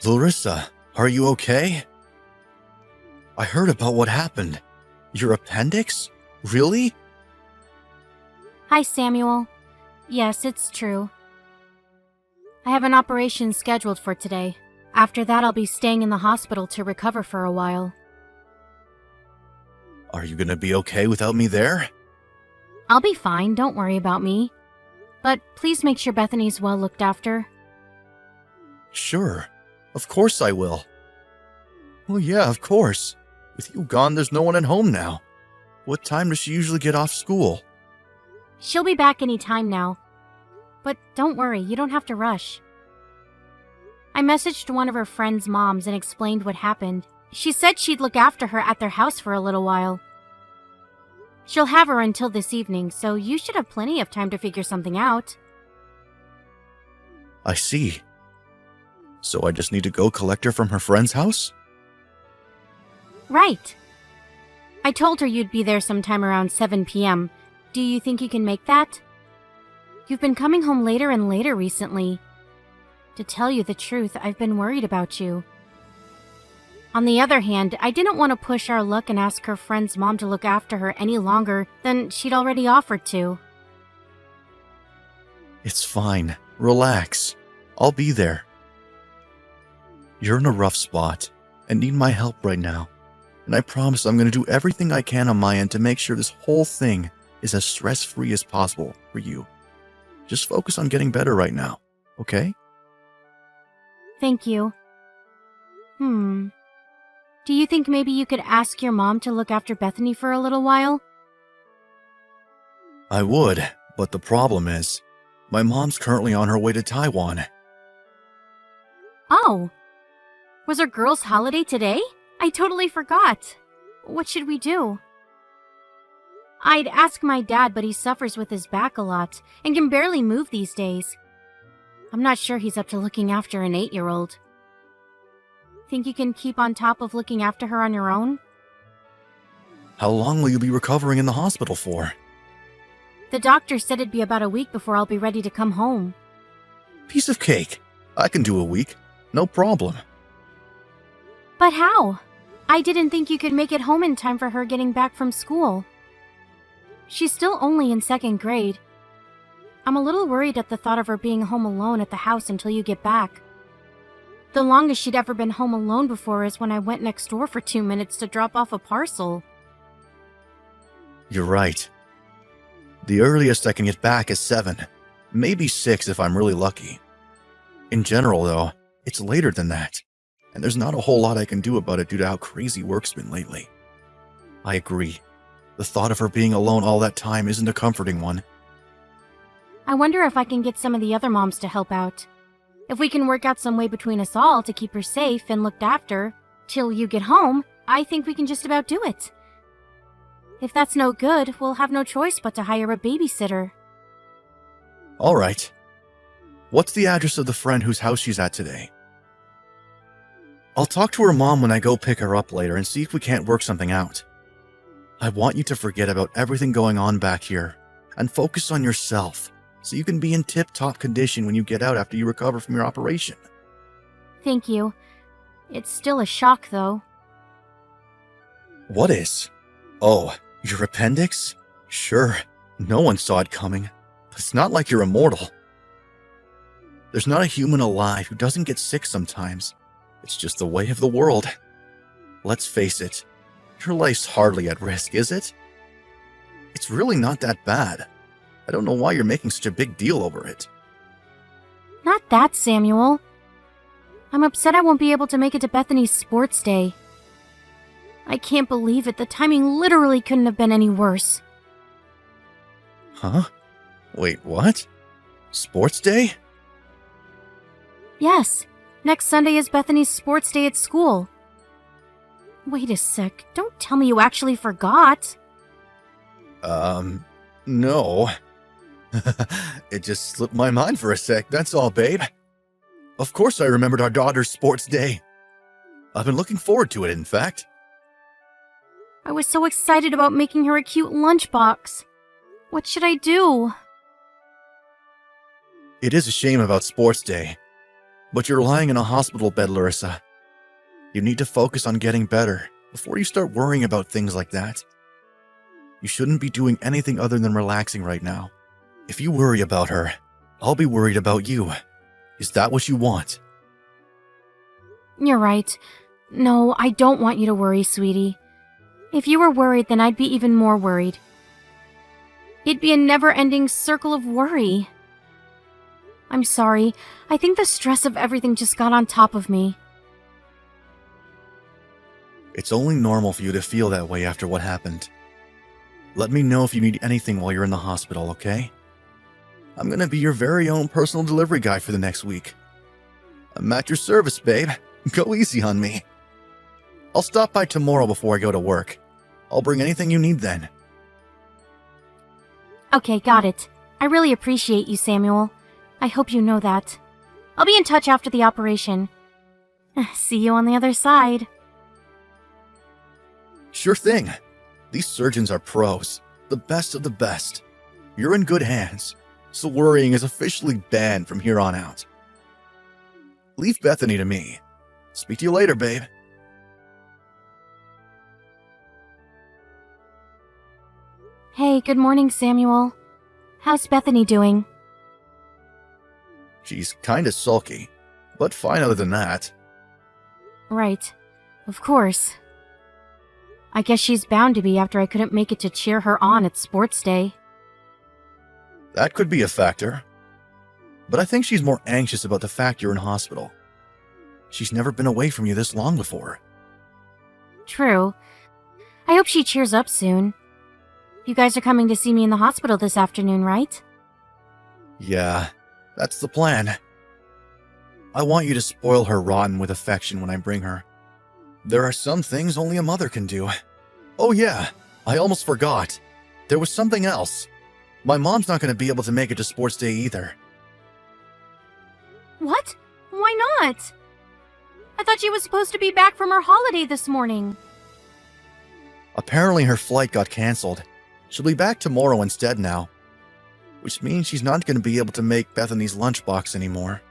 Larissa, are you okay? I heard about what happened. Your appendix? Really? Hi, Samuel. Yes, it's true. I have an operation scheduled for today. After that, I'll be staying in the hospital to recover for a while. Are you gonna be okay without me there? I'll be fine, don't worry about me. But please make sure Bethany's well looked after. Sure. Of course I will. Well, yeah, of course. With you gone, there's no one at home now. What time does she usually get off school? She'll be back any time now. But don't worry, you don't have to rush. I messaged one of her friend's moms and explained what happened. She said she'd look after her at their house for a little while. She'll have her until this evening, so you should have plenty of time to figure something out. I see. So I just need to go collect her from her friend's house? Right. I told her you'd be there sometime around 7 p.m. Do you think you can make that? You've been coming home later and later recently. To tell you the truth, I've been worried about you. On the other hand, I didn't want to push our luck and ask her friend's mom to look after her any longer than she'd already offered to. It's fine. Relax. I'll be there. You're in a rough spot and need my help right now. And I promise I'm going to do everything I can on my end to make sure this whole thing is as stress-free as possible for you. Just focus on getting better right now, okay? Thank you. Do you think maybe you could ask your mom to look after Bethany for a little while? I would, but the problem is, my mom's currently on her way to Taiwan. Oh. Was our girls' holiday today? I totally forgot. What should we do? I'd ask my dad, but he suffers with his back a lot and can barely move these days. I'm not sure he's up to looking after an 8-year-old. Think you can keep on top of looking after her on your own? How long will you be recovering in the hospital for? The doctor said it'd be about a week before I'll be ready to come home. Piece of cake. I can do a week. No problem. But how? I didn't think you could make it home in time for her getting back from school. She's still only in 2nd grade. I'm a little worried at the thought of her being home alone at the house until you get back. The longest she'd ever been home alone before is when I went next door for 2 minutes to drop off a parcel. You're right. The earliest I can get back is 7, maybe 6 if I'm really lucky. In general, though, it's later than that, and there's not a whole lot I can do about it due to how crazy work's been lately. I agree. The thought of her being alone all that time isn't a comforting one. I wonder if I can get some of the other moms to help out. If we can work out some way between us all to keep her safe and looked after till you get home, I think we can just about do it. If that's no good, we'll have no choice but to hire a babysitter. All right. What's the address of the friend whose house she's at today? I'll talk to her mom when I go pick her up later and see if we can't work something out. I want you to forget about everything going on back here and focus on yourself so you can be in tip-top condition when you get out after you recover from your operation. Thank you. It's still a shock, though. What is? Oh, your appendix? Sure, no one saw it coming, but it's not like you're immortal. There's not a human alive who doesn't get sick sometimes. It's just the way of the world. Let's face it, your life's hardly at risk, is it? It's really not that bad. I don't know why you're making such a big deal over it. Not that, Samuel. I'm upset I won't be able to make it to Bethany's sports day. I can't believe it. The timing literally couldn't have been any worse. Huh? Wait, what? Sports day? Yes. Next Sunday is Bethany's sports day at school. Wait a sec. Don't tell me you actually forgot. No. It just slipped my mind for a sec, that's all, babe. Of course I remembered our daughter's sports day. I've been looking forward to it, in fact. I was so excited about making her a cute lunchbox. What should I do? It is a shame about sports day. But you're lying in a hospital bed, Larissa. You need to focus on getting better before you start worrying about things like that. You shouldn't be doing anything other than relaxing right now. If you worry about her, I'll be worried about you. Is that what you want? You're right. No, I don't want you to worry, sweetie. If you were worried, then I'd be even more worried. It'd be a never-ending circle of worry. I'm sorry. I think the stress of everything just got on top of me. It's only normal for you to feel that way after what happened. Let me know if you need anything while you're in the hospital, okay? I'm gonna be your very own personal delivery guy for the next week. I'm at your service, babe. Go easy on me. I'll stop by tomorrow before I go to work. I'll bring anything you need then. Okay, got it. I really appreciate you, Samuel. I hope you know that. I'll be in touch after the operation. See you on the other side. Sure thing. These surgeons are pros. The best of the best. You're in good hands, so worrying is officially banned from here on out. Leave Bethany to me. Speak to you later, babe. Hey, good morning, Samuel. How's Bethany doing? She's kinda sulky, but fine other than that. Right. Of course. I guess she's bound to be after I couldn't make it to cheer her on at sports day. That could be a factor. But I think she's more anxious about the fact you're in hospital. She's never been away from you this long before. True. I hope she cheers up soon. You guys are coming to see me in the hospital this afternoon, right? Yeah, that's the plan. I want you to spoil her rotten with affection when I bring her. There are some things only a mother can do. Oh yeah, I almost forgot. There was something else. My mom's not going to be able to make it to sports day either. What? Why not? I thought she was supposed to be back from her holiday this morning. Apparently her flight got cancelled. She'll be back tomorrow instead now. Which means she's not going to be able to make Bethany's lunchbox anymore.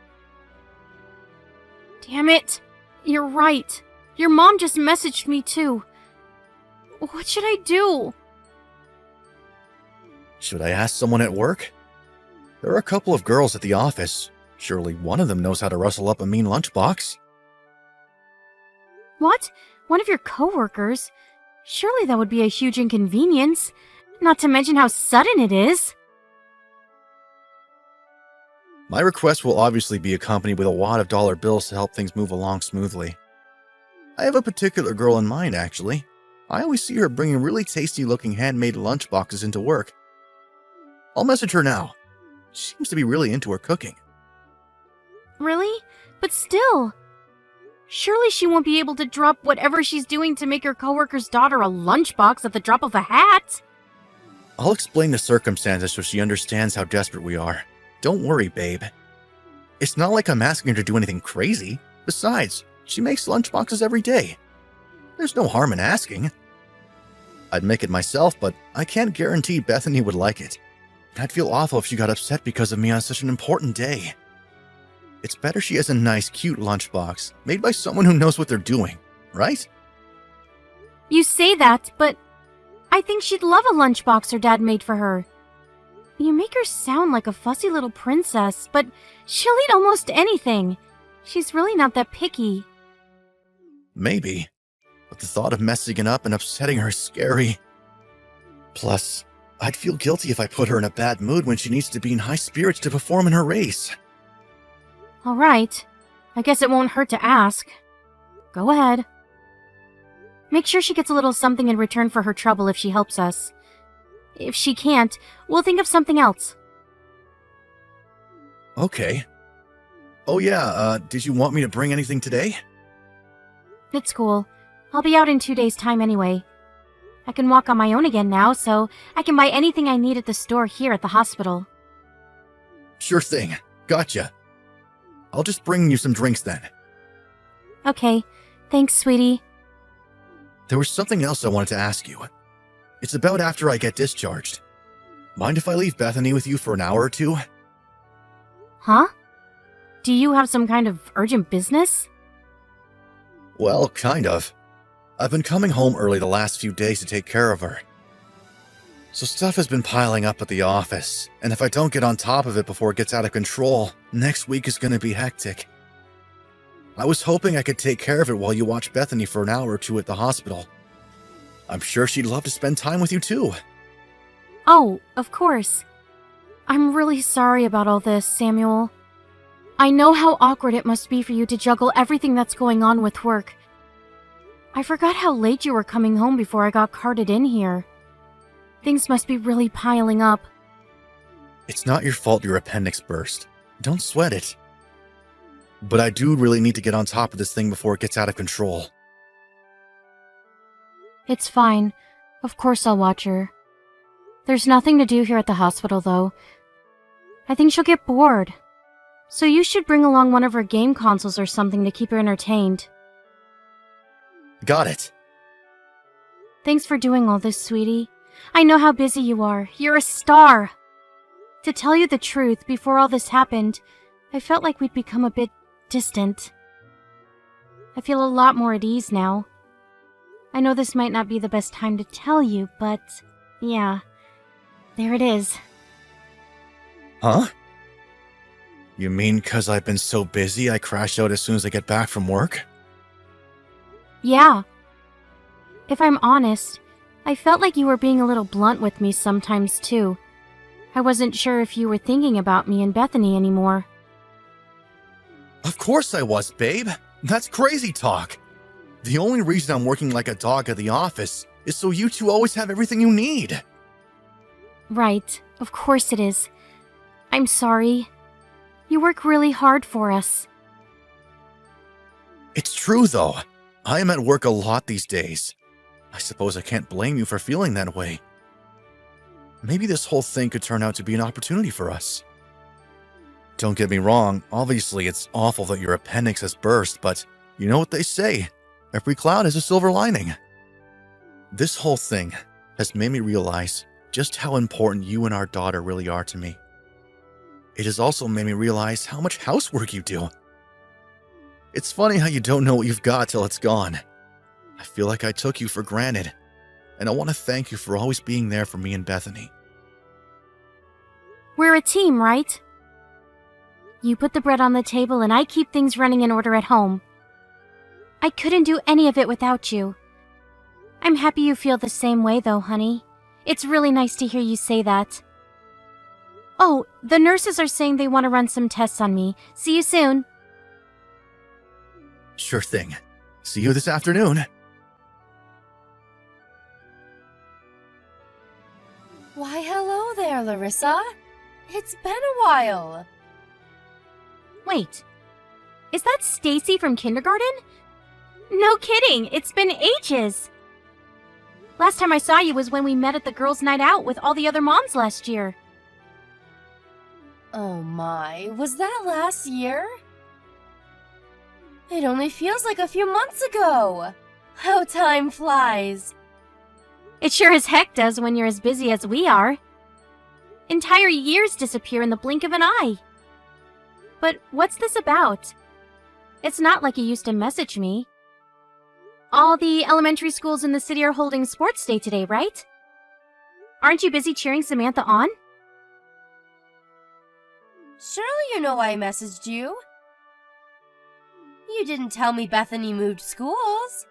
Damn it. You're right. Your mom just messaged me too. What should I do? Should I ask someone at work? There are a couple of girls at the office. Surely one of them knows how to rustle up a mean lunchbox. What? One of your coworkers? Surely that would be a huge inconvenience. Not to mention how sudden it is. My request will obviously be accompanied with a wad of dollar bills to help things move along smoothly. I have a particular girl in mind, actually. I always see her bringing really tasty-looking handmade lunchboxes into work. I'll message her now. She seems to be really into her cooking. Really? But still. Surely she won't be able to drop whatever she's doing to make her coworker's daughter a lunchbox at the drop of a hat. I'll explain the circumstances so she understands how desperate we are. Don't worry, babe. It's not like I'm asking her to do anything crazy. Besides, she makes lunchboxes every day. There's no harm in asking. I'd make it myself, but I can't guarantee Bethany would like it. I'd feel awful if she got upset because of me on such an important day. It's better she has a nice, cute lunchbox made by someone who knows what they're doing, right? You say that, but I think she'd love a lunchbox her dad made for her. You make her sound like a fussy little princess, but she'll eat almost anything. She's really not that picky. Maybe, but the thought of messing it up and upsetting her is scary. Plus, I'd feel guilty if I put her in a bad mood when she needs to be in high spirits to perform in her race. All right. I guess it won't hurt to ask. Go ahead. Make sure she gets a little something in return for her trouble if she helps us. If she can't, we'll think of something else. Okay. Oh yeah, did you want me to bring anything today? It's cool. I'll be out in 2 days' time anyway. I can walk on my own again now, so I can buy anything I need at the store here at the hospital. Sure thing. Gotcha. I'll just bring you some drinks then. Okay. Thanks, sweetie. There was something else I wanted to ask you. It's about after I get discharged. Mind if I leave Bethany with you for an hour or two? Huh? Do you have some kind of urgent business? Well, kind of. I've been coming home early the last few days to take care of her. So stuff has been piling up at the office, and if I don't get on top of it before it gets out of control, next week is going to be hectic. I was hoping I could take care of it while you watch Bethany for an hour or two at the hospital. I'm sure she'd love to spend time with you too. Oh, of course. I'm really sorry about all this, Samuel. I know how awkward it must be for you to juggle everything that's going on with work. I forgot how late you were coming home before I got carted in here. Things must be really piling up. It's not your fault your appendix burst. Don't sweat it. But I do really need to get on top of this thing before it gets out of control. It's fine. Of course I'll watch her. There's nothing to do here at the hospital, though. I think she'll get bored. So you should bring along one of her game consoles or something to keep her entertained. Got it. Thanks for doing all this, sweetie. I know how busy you are. You're a star. To tell you the truth, before all this happened, I felt like we'd become a bit distant. I feel a lot more at ease now. I know this might not be the best time to tell you, but yeah, there it is. Huh? You mean 'cause I've been so busy I crash out as soon as I get back from work? Yeah. If I'm honest, I felt like you were being a little blunt with me sometimes too. I wasn't sure if you were thinking about me and Bethany anymore. Of course I was, babe. That's crazy talk. The only reason I'm working like a dog at the office is so you two always have everything you need. Right, of course it is. I'm sorry. You work really hard for us. It's true, though. I am at work a lot these days. I suppose I can't blame you for feeling that way. Maybe this whole thing could turn out to be an opportunity for us. Don't get me wrong, obviously it's awful that your appendix has burst, but you know what they say, every cloud has a silver lining. This whole thing has made me realize just how important you and our daughter really are to me. It has also made me realize how much housework you do. It's funny how you don't know what you've got till it's gone. I feel like I took you for granted, and I want to thank you for always being there for me and Bethany. We're a team, right? You put the bread on the table and I keep things running in order at home. I couldn't do any of it without you. I'm happy you feel the same way though, honey. It's really nice to hear you say that. Oh, the nurses are saying they want to run some tests on me. See you soon. Sure thing. See you this afternoon. Why, hello there, Larissa. It's been a while. Wait, is that Stacy from kindergarten? No kidding, it's been ages. Last time I saw you was when we met at the girls' night out with all the other moms last year. Oh my, was that last year? It only feels like a few months ago. How time flies. It sure as heck does when you're as busy as we are. Entire years disappear in the blink of an eye. But what's this about? It's not like you used to message me. All the elementary schools in the city are holding sports day today, right? Aren't you busy cheering Samantha on? Surely you know I messaged you. You didn't tell me Bethany moved schools.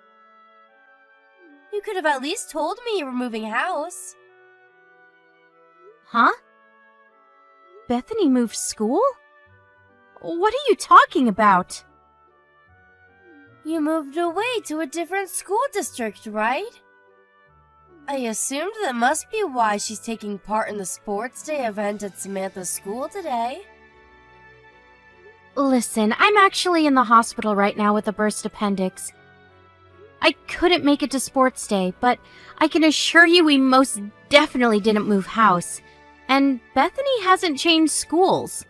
You could have at least told me you were moving house. Huh? Bethany moved school? What are you talking about? You moved away to a different school district, right? I assumed that must be why she's taking part in the sports day event at Samantha's school today. Listen, I'm actually in the hospital right now with a burst appendix. I couldn't make it to sports day, but I can assure you we most definitely didn't move house. And Bethany hasn't changed schools.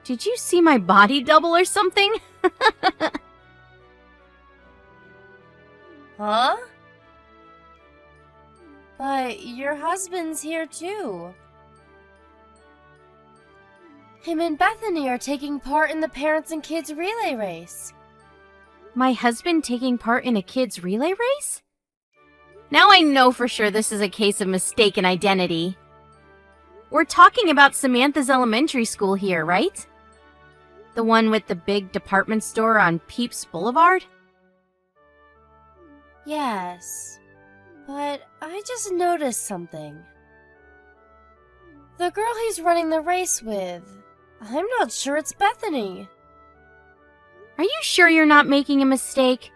Did you see my body double or something? Huh? But your husband's here too. Him and Bethany are taking part in the parents and kids relay race. My husband taking part in a kids' relay race? Now I know for sure this is a case of mistaken identity. We're talking about Samantha's elementary school here, right? The one with the big department store on Peeps Boulevard? Yes, but I just noticed something. The girl he's running the race with, I'm not sure it's Bethany. Are you sure you're not making a mistake?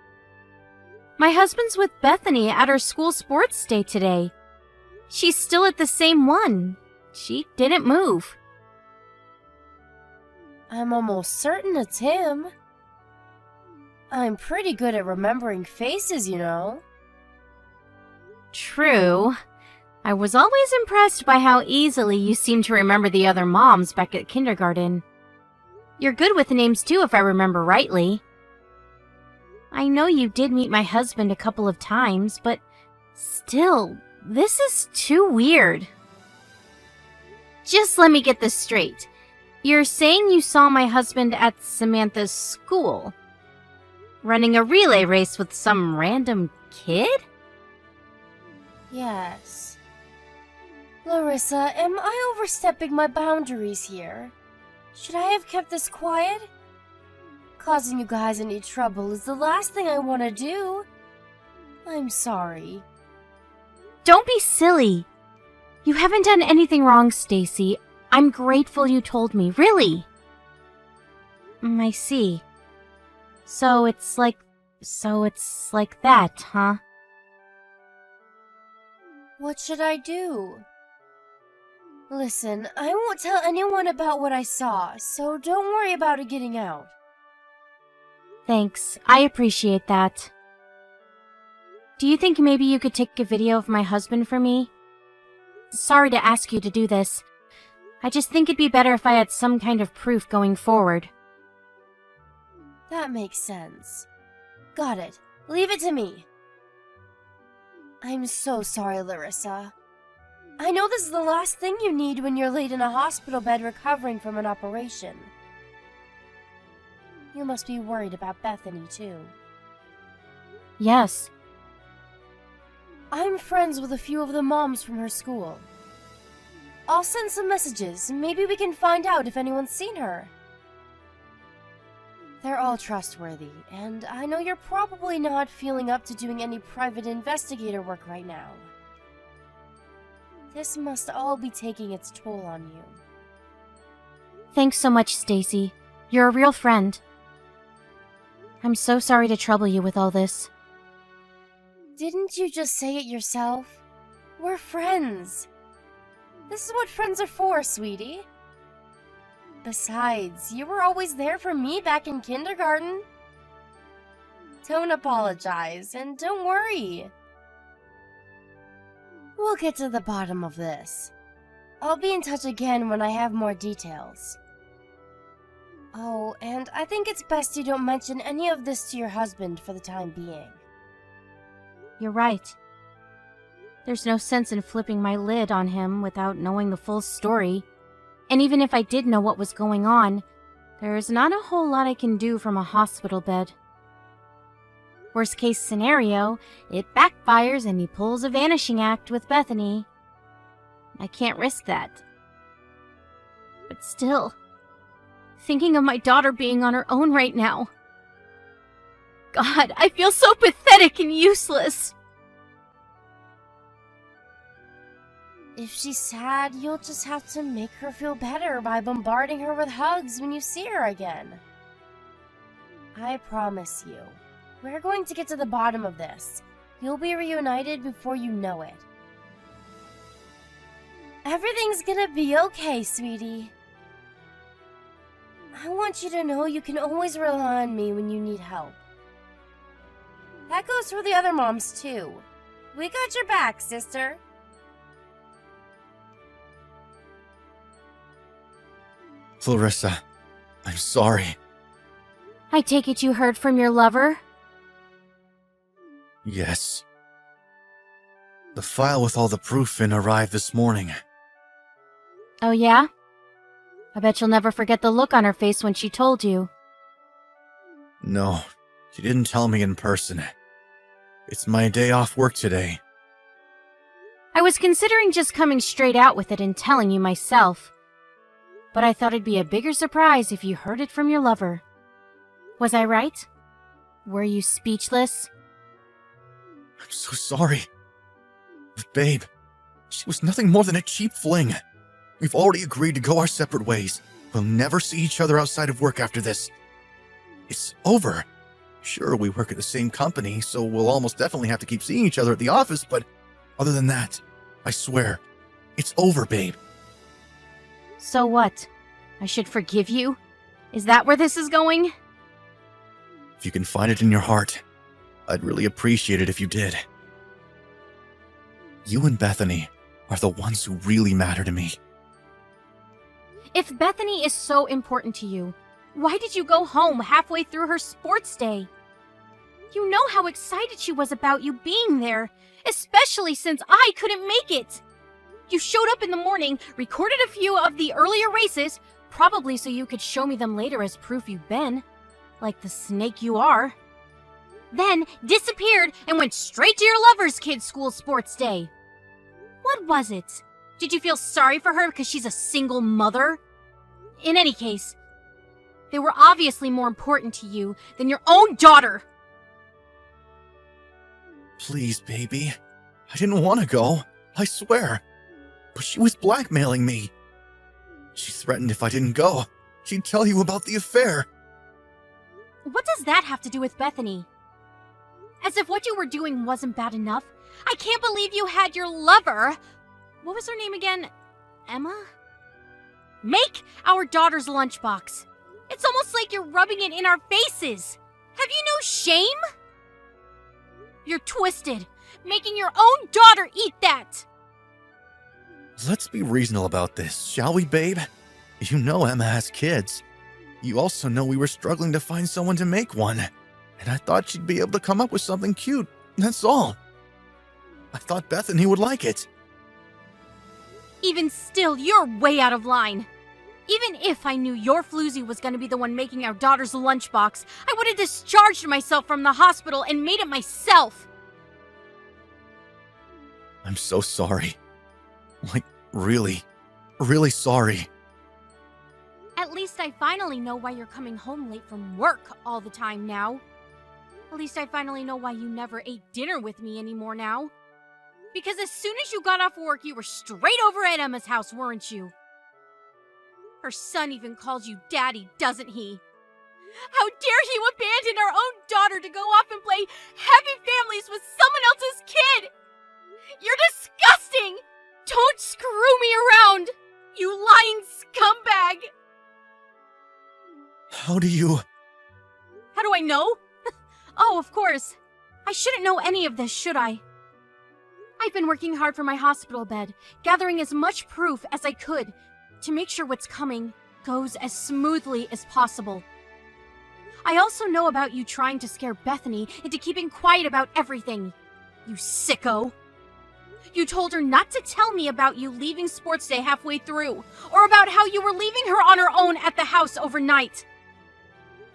My husband's with Bethany at her school sports day today. She's still at the same one. She didn't move. I'm almost certain it's him. I'm pretty good at remembering faces, you know. True. I was always impressed by how easily you seem to remember the other moms back at kindergarten. You're good with names too, if I remember rightly. I know you did meet my husband a couple of times, but still, this is too weird. Just let me get this straight. You're saying you saw my husband at Samantha's school, running a relay race with some random kid? Yes. Larissa, am I overstepping my boundaries here? Should I have kept this quiet? Causing you guys any trouble is the last thing I want to do. I'm sorry. Don't be silly. You haven't done anything wrong, Stacy. I'm grateful you told me, really. I see. So it's like that, huh? What should I do? Listen, I won't tell anyone about what I saw, so don't worry about it getting out. Thanks. I appreciate that. Do you think maybe you could take a video of my husband for me? Sorry to ask you to do this. I just think it'd be better if I had some kind of proof going forward. That makes sense. Got it. Leave it to me. I'm so sorry, Larissa. I know this is the last thing you need when you're laid in a hospital bed recovering from an operation. You must be worried about Bethany, too. Yes. I'm friends with a few of the moms from her school. I'll send some messages. Maybe we can find out if anyone's seen her. They're all trustworthy, and I know you're probably not feeling up to doing any private investigator work right now. This must all be taking its toll on you. Thanks so much, Stacy. You're a real friend. I'm so sorry to trouble you with all this. Didn't you just say it yourself? We're friends. This is what friends are for, sweetie. Besides, you were always there for me back in kindergarten. Don't apologize, and don't worry. We'll get to the bottom of this. I'll be in touch again when I have more details. Oh, and I think it's best you don't mention any of this to your husband for the time being. You're right. There's no sense in flipping my lid on him without knowing the full story. And even if I did know what was going on, there's not a whole lot I can do from a hospital bed. Worst case scenario, it backfires and he pulls a vanishing act with Bethany. I can't risk that. But still, thinking of my daughter being on her own right now. God, I feel so pathetic and useless. If she's sad, you'll just have to make her feel better by bombarding her with hugs when you see her again. I promise you, we're going to get to the bottom of this. You'll be reunited before you know it. Everything's gonna be okay, sweetie. I want you to know you can always rely on me when you need help. That goes for the other moms, too. We got your back, sister. Clarissa, I'm sorry. I take it you heard from your lover? Yes. The file with all the proof in arrived this morning. Oh yeah? I bet you'll never forget the look on her face when she told you. No, she didn't tell me in person. It's my day off work today. I was considering just coming straight out with it and telling you myself. But I thought it'd be a bigger surprise if you heard it from your lover. Was I right? Were you speechless? I'm so sorry. But babe, she was nothing more than a cheap fling. We've already agreed to go our separate ways. We'll never see each other outside of work after this. It's over. Sure, we work at the same company, so we'll almost definitely have to keep seeing each other at the office, but other than that, I swear, it's over, babe. So what? I should forgive you? Is that where this is going? If you can find it in your heart, I'd really appreciate it if you did. You and Bethany are the ones who really matter to me. If Bethany is so important to you, why did you go home halfway through her sports day? You know how excited she was about you being there, especially since I couldn't make it. You showed up in the morning, recorded a few of the earlier races, probably so you could show me them later as proof you've been, like the snake you are. Then disappeared and went straight to your lover's kid's school sports day. What was it? Did you feel sorry for her because she's a single mother? In any case, they were obviously more important to you than your own daughter. Please, baby. I didn't want to go, I swear. But she was blackmailing me. She threatened if I didn't go, she'd tell you about the affair. What does that have to do with Bethany? As if what you were doing wasn't bad enough. I can't believe you had your lover. What was her name again? Emma? Make our daughter's lunchbox. It's almost like you're rubbing it in our faces. Have you no shame? You're twisted, making your own daughter eat that. Let's be reasonable about this, shall we, babe? You know Emma has kids. You also know we were struggling to find someone to make one. And I thought she'd be able to come up with something cute, that's all. I thought Bethany would like it. Even still, you're way out of line. Even if I knew your floozy was going to be the one making our daughter's lunchbox, I would have discharged myself from the hospital and made it myself. I'm so sorry. Like, really, really sorry. At least I finally know why you're coming home late from work all the time now. At least I finally know why you never ate dinner with me anymore now. Because as soon as you got off work, you were straight over at Emma's house, weren't you? Her son even calls you daddy, doesn't he? How dare you abandon our own daughter to go off and play happy families with someone else's kid? You're disgusting! Don't screw me around, you lying scumbag! How do I know? Oh, of course. I shouldn't know any of this, should I? I've been working hard for my hospital bed, gathering as much proof as I could to make sure what's coming goes as smoothly as possible. I also know about you trying to scare Bethany into keeping quiet about everything. You sicko. You told her not to tell me about you leaving sports day halfway through, or about how you were leaving her on her own at the house overnight.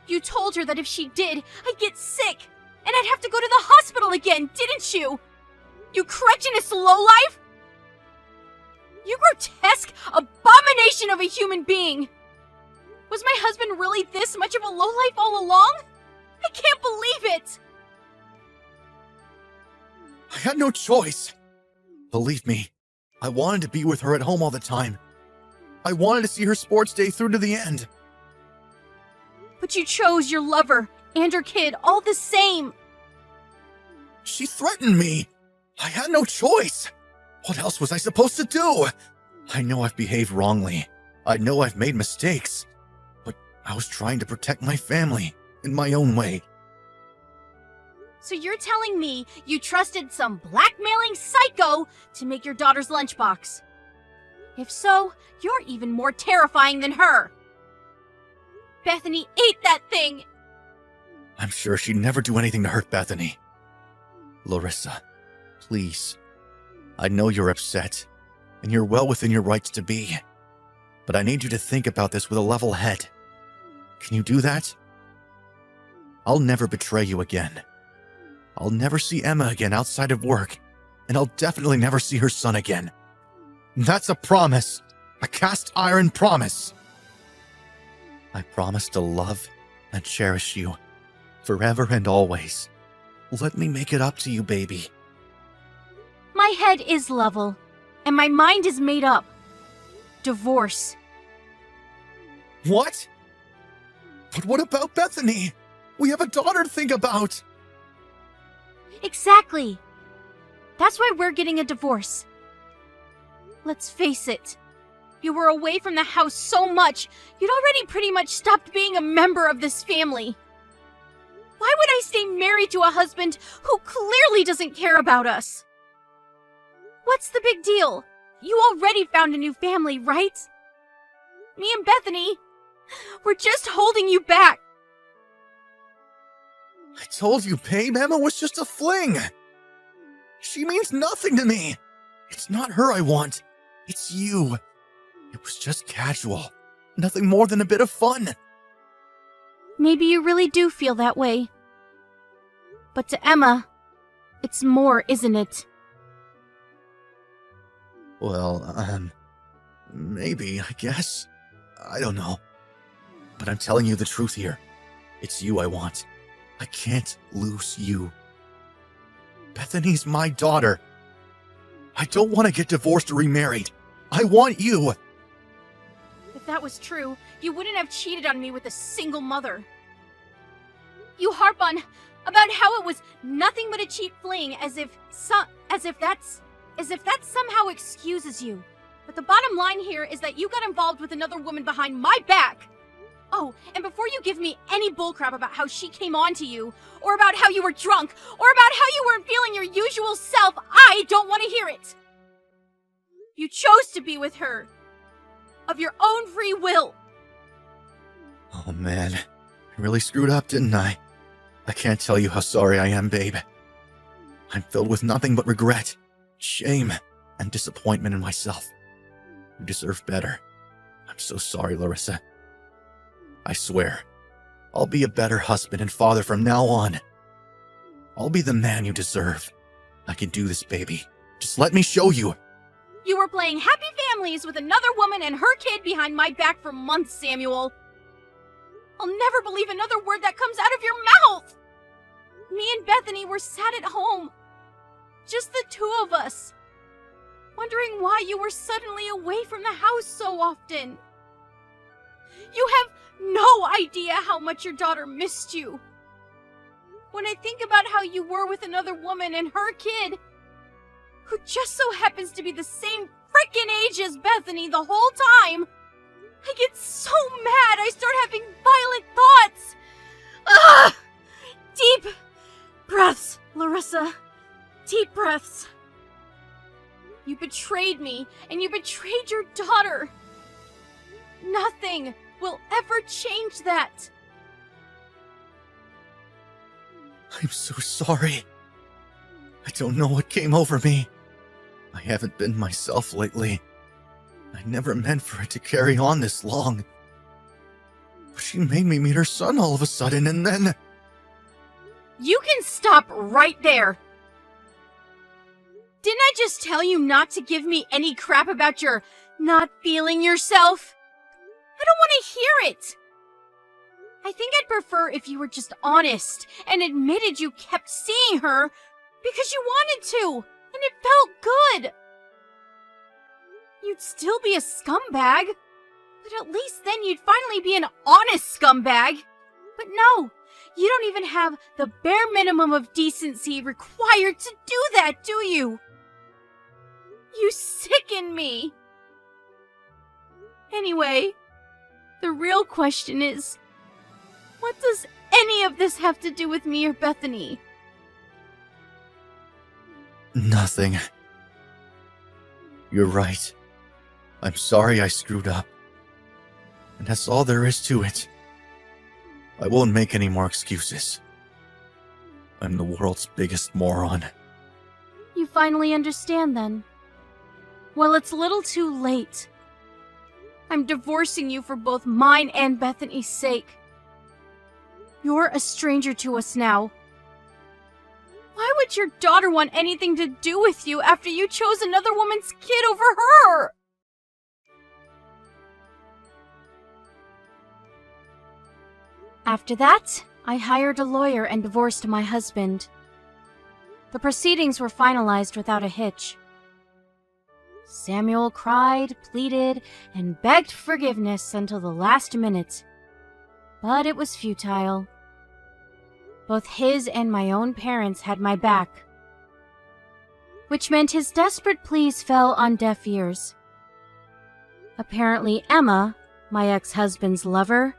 You told her that if she did, I'd get sick, and I'd have to go to the hospital again, didn't you? You cretinous lowlife! You grotesque abomination of a human being! Was my husband really this much of a lowlife all along? I can't believe it! I had no choice. Believe me, I wanted to be with her at home all the time. I wanted to see her sports day through to the end. But you chose your lover and your kid all the same. She threatened me. I had no choice. What else was I supposed to do? I know I've behaved wrongly. I know I've made mistakes. But I was trying to protect my family in my own way. So you're telling me you trusted some blackmailing psycho to make your daughter's lunchbox? If so, you're even more terrifying than her. Bethany ate that thing! I'm sure she'd never do anything to hurt Bethany. Larissa, please. I know you're upset, and you're well within your rights to be. but I need you to think about this with a level head. Can you do that? I'll never betray you again. I'll never see Emma again outside of work, and I'll definitely never see her son again. That's a promise. A cast iron promise. I promise to love and cherish you forever and always. Let me make it up to you, baby. My head is level, and my mind is made up. Divorce. What? But what about Bethany? We have a daughter to think about. Exactly. That's why we're getting a divorce. Let's face it. You were away from the house so much, you'd already pretty much stopped being a member of this family. Why would I stay married to a husband who clearly doesn't care about us? What's the big deal? You already found a new family, right? Me and Bethany, we're just holding you back. I told you, babe, Emma was just a fling. She means nothing to me. It's not her I want. It's you. It was just casual. Nothing more than a bit of fun. Maybe you really do feel that way. But to Emma, it's more, isn't it? Well, maybe, I guess. I don't know. But I'm telling you the truth here. It's you I want. I can't lose you. Bethany's my daughter. I don't want to get divorced or remarried. I want you. If that was true, you wouldn't have cheated on me with a single mother. You harp on about how it was nothing but a cheap fling, as if that somehow excuses you. But the bottom line here is that you got involved with another woman behind my back. Oh, and before you give me any bullcrap about how she came on to you, or about how you were drunk, or about how you weren't feeling your usual self, I don't want to hear it. You chose to be with her. Of your own free will. Oh man, I really screwed up, didn't I? I can't tell you how sorry I am, babe. I'm filled with nothing but regret, shame, and disappointment in myself. You deserve better. I'm so sorry, Larissa. I swear, I'll be a better husband and father from now on. I'll be the man you deserve. I can do this, baby. Just let me show you. You were playing happy families with another woman and her kid behind my back for months, Samuel. I'll never believe another word that comes out of your mouth. Me and Bethany were sat at home. Just the two of us. Wondering why you were suddenly away from the house so often. You have no idea how much your daughter missed you. When I think about how you were with another woman and her kid, who just so happens to be the same frickin' age as Bethany the whole time, I get so mad I start having violent thoughts. Ugh! Deep breaths, Larissa. Deep breaths. You betrayed me, and you betrayed your daughter. Nothing will ever change that. I'm so sorry. I don't know what came over me. I haven't been myself lately. I never meant for it to carry on this long. But she made me meet her son all of a sudden, and then... You can stop right there. Didn't I just tell you not to give me any crap about your not feeling yourself? I don't want to hear it. I think I'd prefer if you were just honest and admitted you kept seeing her because you wanted to, and it felt good. You'd still be a scumbag, but at least then you'd finally be an honest scumbag. But no, you don't even have the bare minimum of decency required to do that, do you? You sicken me. Anyway, the real question is, what does any of this have to do with me or Bethany? Nothing. You're right. I'm sorry I screwed up. And that's all there is to it. I won't make any more excuses. I'm the world's biggest moron. You finally understand then. Well, it's a little too late. I'm divorcing you for both mine and Bethany's sake. You're a stranger to us now. Why would your daughter want anything to do with you after you chose another woman's kid over her? After that, I hired a lawyer and divorced my husband. The proceedings were finalized without a hitch. Samuel cried, pleaded, and begged forgiveness until the last minute. But it was futile. Both his and my own parents had my back, which meant his desperate pleas fell on deaf ears. Apparently Emma, my ex-husband's lover,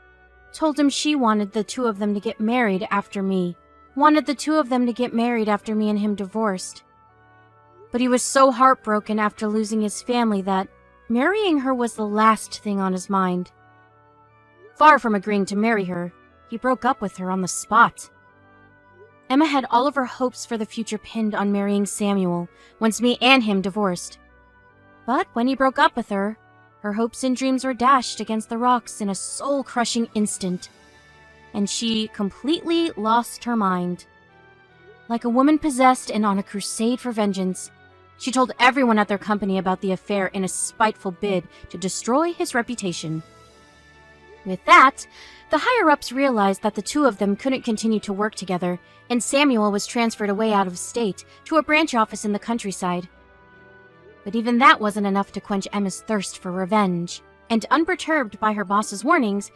told him she wanted the two of them to get married after me. Wanted the two of them to get married after me and him divorced. But he was so heartbroken after losing his family that marrying her was the last thing on his mind. Far from agreeing to marry her, he broke up with her on the spot. Emma had all of her hopes for the future pinned on marrying Samuel once me and him divorced. But when he broke up with her, her hopes and dreams were dashed against the rocks in a soul-crushing instant, and she completely lost her mind. Like a woman possessed and on a crusade for vengeance, she told everyone at their company about the affair in a spiteful bid to destroy his reputation. With that, the higher-ups realized that the two of them couldn't continue to work together, and Samuel was transferred away out of state to a branch office in the countryside. But even that wasn't enough to quench Emma's thirst for revenge, and unperturbed by her boss's warnings,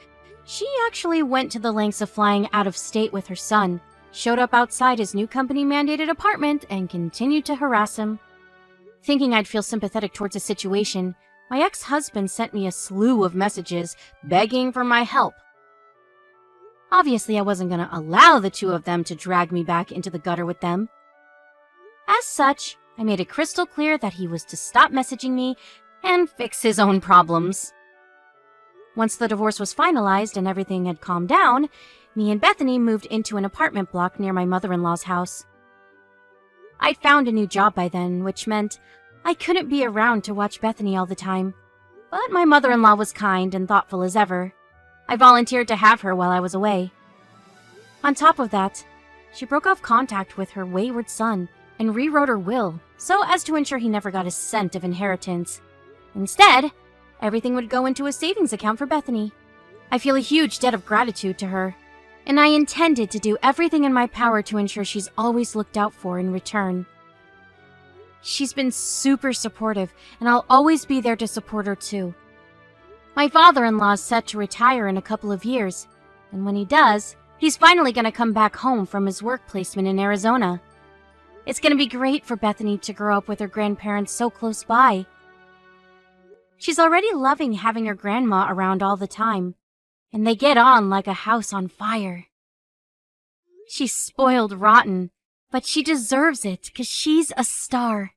she actually went to the lengths of flying out of state with her son, showed up outside his new company-mandated apartment, and continued to harass him. Thinking I'd feel sympathetic towards the situation, my ex-husband sent me a slew of messages begging for my help. Obviously, I wasn't going to allow the two of them to drag me back into the gutter with them. As such, I made it crystal clear that he was to stop messaging me and fix his own problems. Once the divorce was finalized and everything had calmed down, me and Bethany moved into an apartment block near my mother-in-law's house. I'd found a new job by then, which meant I couldn't be around to watch Bethany all the time. But my mother-in-law was kind and thoughtful as ever. I volunteered to have her while I was away. On top of that, she broke off contact with her wayward son and rewrote her will so as to ensure he never got a cent of inheritance. Instead, everything would go into a savings account for Bethany. I feel a huge debt of gratitude to her, and I intended to do everything in my power to ensure she's always looked out for in return. She's been super supportive, and I'll always be there to support her too. My father-in-law is set to retire in a couple of years, and when he does, he's finally going to come back home from his work placement in Arizona. It's going to be great for Bethany to grow up with her grandparents so close by. She's already loving having her grandma around all the time, and they get on like a house on fire. She's spoiled rotten, but she deserves it because she's a star.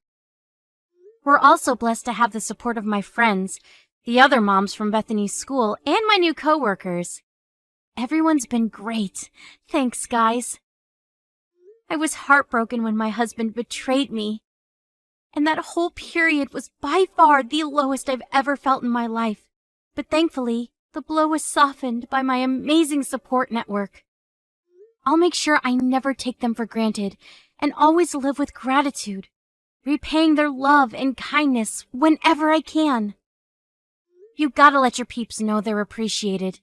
We're also blessed to have the support of my friends, the other moms from Bethany's school, and my new coworkers. Everyone's been great. Thanks, guys. I was heartbroken when my husband betrayed me, and that whole period was by far the lowest I've ever felt in my life. But thankfully, the blow was softened by my amazing support network. I'll make sure I never take them for granted and always live with gratitude, repaying their love and kindness whenever I can. You gotta let your peeps know they're appreciated.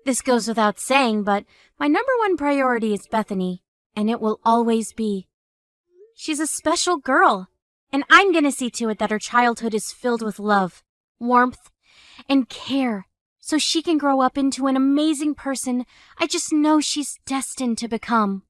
This goes without saying, but my number one priority is Bethany, and it will always be. She's a special girl, and I'm gonna see to it that her childhood is filled with love, warmth, and care, so she can grow up into an amazing person I just know she's destined to become.